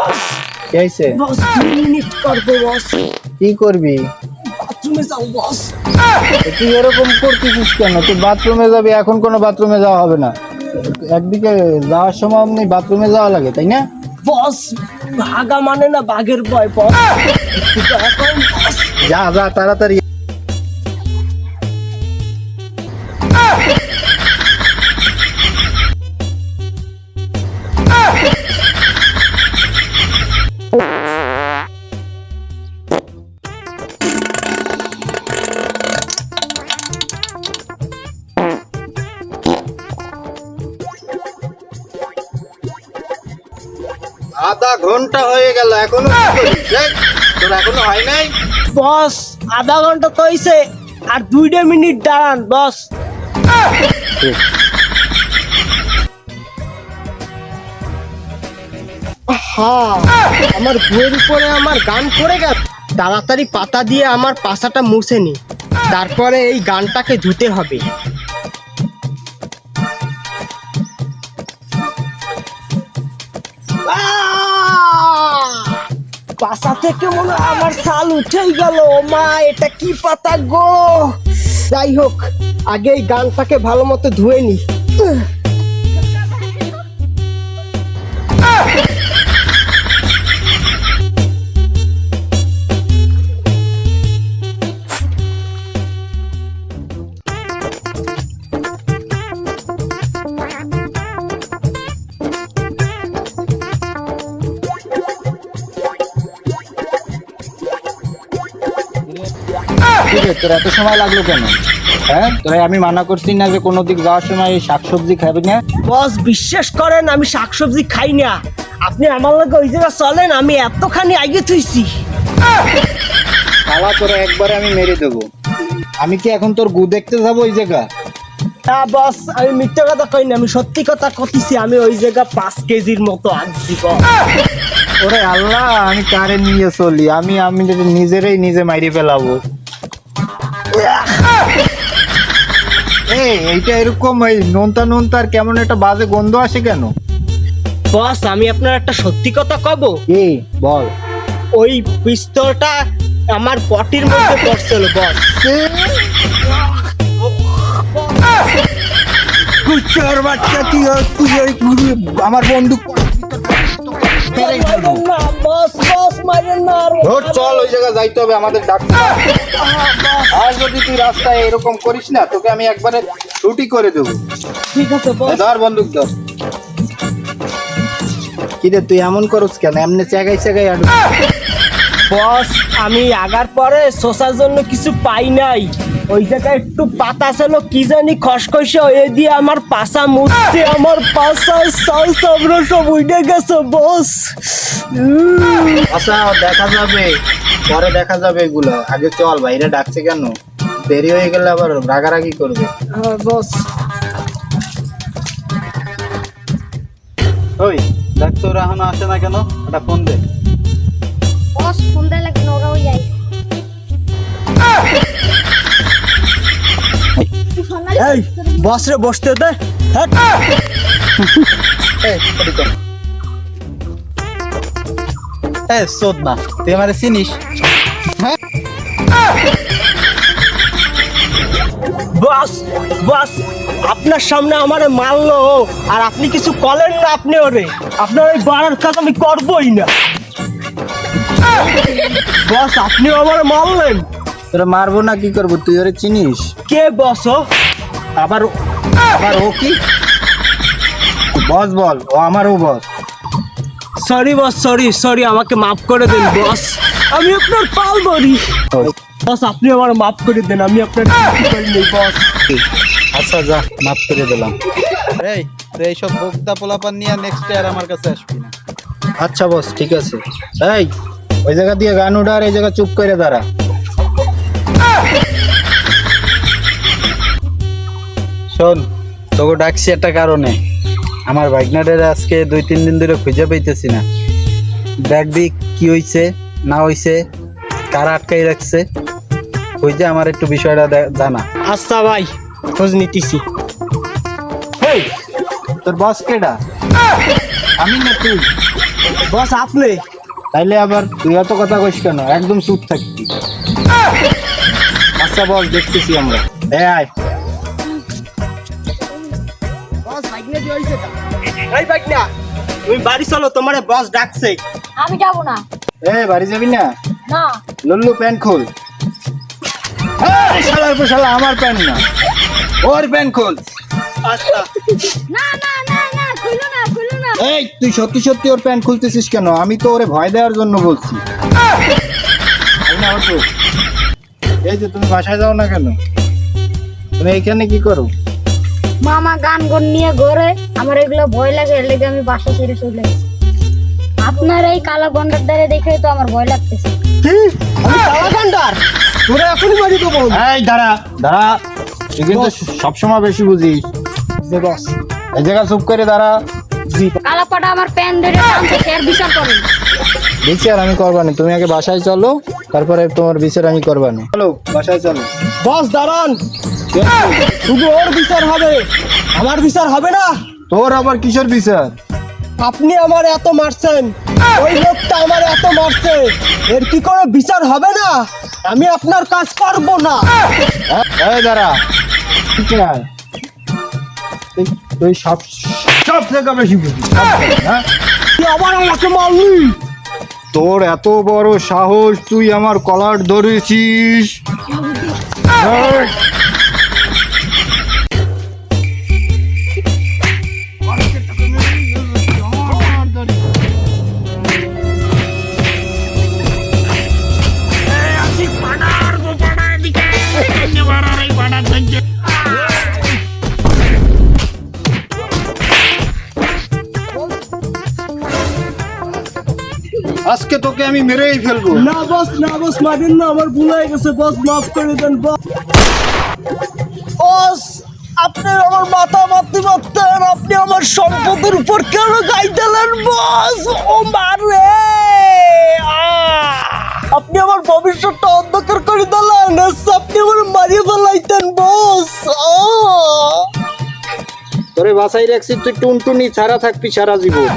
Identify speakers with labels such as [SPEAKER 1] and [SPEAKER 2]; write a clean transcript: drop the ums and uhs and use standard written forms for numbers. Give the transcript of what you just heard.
[SPEAKER 1] বস
[SPEAKER 2] কি হইছে?
[SPEAKER 1] বস 2 মিনিট করবো বস,
[SPEAKER 2] কি করবি?
[SPEAKER 1] বাথরুমে যাও বস।
[SPEAKER 2] তুই এরকম করতেছিস কেন? তুই বাথরুমে যাবি, এখন কোনো বাথরুমে যাওয়া হবে না। একদিকে যাওয়ার সময় অমনি বাথরুমে যাওয়া লাগে, তাই না?
[SPEAKER 1] বস ভাগা মানে না বাঘের ভয় বস। একটু দয়া করেন বস।
[SPEAKER 2] যা যা তাড়াতাড়ি। আধা ঘন্টা হয়ে গেল, এখনো কি করিস? তোর এখনো হয় নাই?
[SPEAKER 1] বস আধা ঘন্টা তো হইছে, আর 2 মিনিট দাঁড়ান বস। হ্যাঁ, আমার বইয়ের উপরে আমার গান পড়ে গেল। তাড়াতাড়ি পাতা দিয়ে আমার পাছাটা মুছে নি, তারপরে এই গানটাকে ধুতে হবে। পাছা থেকে মনে হয় আমার ছাল উঠেই গেল। মা এটা কি পাতা গো! যাই হোক, আগে এই গানটাকে ভালো মতো ধুয়ে নি।
[SPEAKER 2] ঠিক আছে, তোর এত সময় লাগলো কেন? হ্যাঁ, তোরা আমি মানা করছি না যে কোনো দিক যাওয়ার সময় এই শাকসবজি খাবি না?
[SPEAKER 1] বস বিশ্বাস করেন, আমি শাকসবজি খাই না। আপনি আমার লগে ওই জায়গা চলেন, আমি এতখানি আগে থুইছি।
[SPEAKER 2] খাওয়া তোরা একবারে আমি মেরে দেবো। আমি কি এখন তোর গু দেখতে যাবো ওই জায়গা?
[SPEAKER 1] হ্যাঁ বস, আমি মিথ্যা কথা কই না, আমি সত্যি কথা কইছি। আমি ওই জায়গা 5 কেজির মতো আনছি বস।
[SPEAKER 2] ওরে আল্লাহ, আমি কারে নিয়ে চলি? আমি নিজেরাই নিজে মাইরে ফেলাবো। এইটা এরকম নোনতা নোনতার কেমন একটা বাজে গন্ধ আসে কেন?
[SPEAKER 1] বস আমি আপনার একটা সত্যি কথা কব।
[SPEAKER 2] কি বল?
[SPEAKER 1] ওই পিস্তলটা আমার পটির মধ্যে পড়ছিল বস।
[SPEAKER 2] কুচ্চার বাচ্চা, তুই আমার বন্দুক
[SPEAKER 1] না বস, বস মারেন না।
[SPEAKER 2] চল, ওই জায়গায় যাইতে হবে আমাদের ডাক্তার। আর যদি তুই রাস্তায় এরকম করিস না, তোকে আমি একবারে ছুটি করে দেবো।
[SPEAKER 1] ঠিক আছে বস।
[SPEAKER 2] ধর বন্দুক ধর। কি রে তুই এমন করছ কেন? এমনি চেগাই চেগাই আডু।
[SPEAKER 1] বস আমি আগার পরে শোষার জন্য কিছু পাই নাই। ওই জায়গায় একটু পাতা ছিল, কি জানি খসখসে হয়ে দিয়ে আমার পাছা মুছছে। আমার পাছার সাল সাবরা সব উঠে গেছে বস।
[SPEAKER 2] আচ্ছা দেখা যাবে, পরে দেখা যাবে এগুলো। আগে চল, বাইরে ডাকছে কেন? দেরি হয়ে গেলে আবার রাগারাগি করবে।
[SPEAKER 1] হ্যাঁ বস।
[SPEAKER 2] ওই দেখ, তোর এখনো আসে না কেন? একটা ফোন দে।
[SPEAKER 3] বস ফোন দেয় লাগবে না, ওরাও যাই।
[SPEAKER 1] এই বস রে বসতে দে।
[SPEAKER 2] শোধ না, তুই আমারে চিনিস?
[SPEAKER 1] বস বস আপনার সামনে আমারে মারলো, আর আপনি কিছু করেন না। আপনি ওরে, আপনার ওই বাড়ার কাজ আমি করবই না। বস আপনিও আমারে মারলেন।
[SPEAKER 2] তোরা মারবো না কি করবো? তুই ওরে চিনিস?
[SPEAKER 1] কে বস ও?
[SPEAKER 2] আবার আবার ও কি বস? বল, ও আমারও বস।
[SPEAKER 1] সরি বস, সরি সরি, আমাকে মাফ করে দেন বস। আমি আপনার পাল ধরি বস, আপনি আমার মাফ করে দেন। আমি আপনার কিছু করিনি বস।
[SPEAKER 2] আচ্ছা যা, মাফ করে দিলাম। এই তুই এইসব বোগদা পোলাপান নিয়ে নেক্সট ইয়ার আমার কাছে আসবি না। আচ্ছা বস, ঠিক আছে। এই ওই জায়গা দিয়ে গান উঠা, আর এই জায়গা চুপ করে দাঁড়া। শোন, তোকে ডাকছি একটা কারণে। আমার ভাগনাটারে আজকে 2-3 দিন ধরে খুঁজে পাইতেছি না। দেখবি কি হইছে না হইছে, কারা আটকাই রাখছে, খুঁজে আমার একটু বিষয়টা জানা।
[SPEAKER 1] আচ্ছা ভাই, খোঁজ নিতেছি।
[SPEAKER 2] তোর বস কেডা? আমি না তুই?
[SPEAKER 1] বস আপনি
[SPEAKER 2] তাইলে আবার তুই এত কথা কইস কেন? একদম চুপ থাকবি। আচ্ছা বল, দেখতেছি আমরা। আয়
[SPEAKER 1] বস ভাগনা দি হইছে তা এই ভাগনা তুমি বাড়ি চলো, তোমারে বস ডাকছে।
[SPEAKER 3] আমি যাব না।
[SPEAKER 2] বাড়ি যাবি না?
[SPEAKER 3] না।
[SPEAKER 2] লল্লু প্যান্ট খোল। শালার পর শালা, আমার প্যান্ট না, ওর প্যান্ট খোল।
[SPEAKER 1] আচ্ছা
[SPEAKER 3] না না না না, খুলো না খুলো না।
[SPEAKER 2] এই তুই সত্যি সত্যি ওর প্যান্ট খুলতেছিস কেন? আমি তো ওরে ভয় দেওয়ার জন্য বলছি। এই না ওঠো। এই যে তুমি বাসায় যাও না কেন? তুমি এইখানে কি করো?
[SPEAKER 3] মামা গান গন নিয়ে ঘরে, আমার এগুলো ভয় লাগে, এর লেগে আমি বাসা ছেড়ে চলে গেছি। আপনার এই কালা গন্ডার দ্বারা দেখে তো আমার ভয় লাগতেছে।
[SPEAKER 1] কি আমি কালা গন্ডার? তোরে এখনই মারি দেবো।
[SPEAKER 2] এই দাঁড়া দাঁড়া, তুই কিন্তু সবসময় বেশি বুঝিস।
[SPEAKER 1] যে বস
[SPEAKER 2] এই জায়গা চুপ করে দাঁড়া।
[SPEAKER 1] জি
[SPEAKER 3] কালা পাটা আমার প্যান ধরে টানছে, এর বিচার করেন।
[SPEAKER 2] বিচার আমি করবানি, তুমি আগে বাসায় চলো, তারপরে তোমার বিচার আমি করবানি। চলো বাসায় চলো।
[SPEAKER 1] বস দাঁড়ান, শুধু ওর বিচার হবে, আমার বিচার হবে না।
[SPEAKER 2] তোর আবার কিসের বিচার?
[SPEAKER 1] আপনি আমার এত মারছেন, ওই লোকটা আমার এত মারছে, এর কি কোনো বিচার হবে না? আমি আপনার কাজ করব না।
[SPEAKER 2] এই দাঁড়া, ঠিক আছে? তুই সব সব থেকে বেশি বুঝিস, সব থেকে, হ্যাঁ?
[SPEAKER 1] তুই আবার আমাকে মারলি?
[SPEAKER 2] তোর এত বড় সাহস, তুই আমার কলার ধরেছিস? এই! আজকে তোকে আমি মেরেই ফেলবো।
[SPEAKER 1] না বস, না বস, মারেন না, আমার ভুল হয়ে গেছে বস, মাফ করে দেন বস। বস আপনি আমার মাথা মারতে মারতেন, আপনি আমার সম্পদের উপর কেন গাই দিলেন বস? ও মারে, আপনি আমার ভবিষ্যৎটা অন্ধকার করে দিলেন, আপনি আমার মারিয়ে ফেলাইতেন বস।
[SPEAKER 2] তোরে বাসাই রাখছি, তুই টুনটুনি ছাড়া থাকবি সারা জীবন।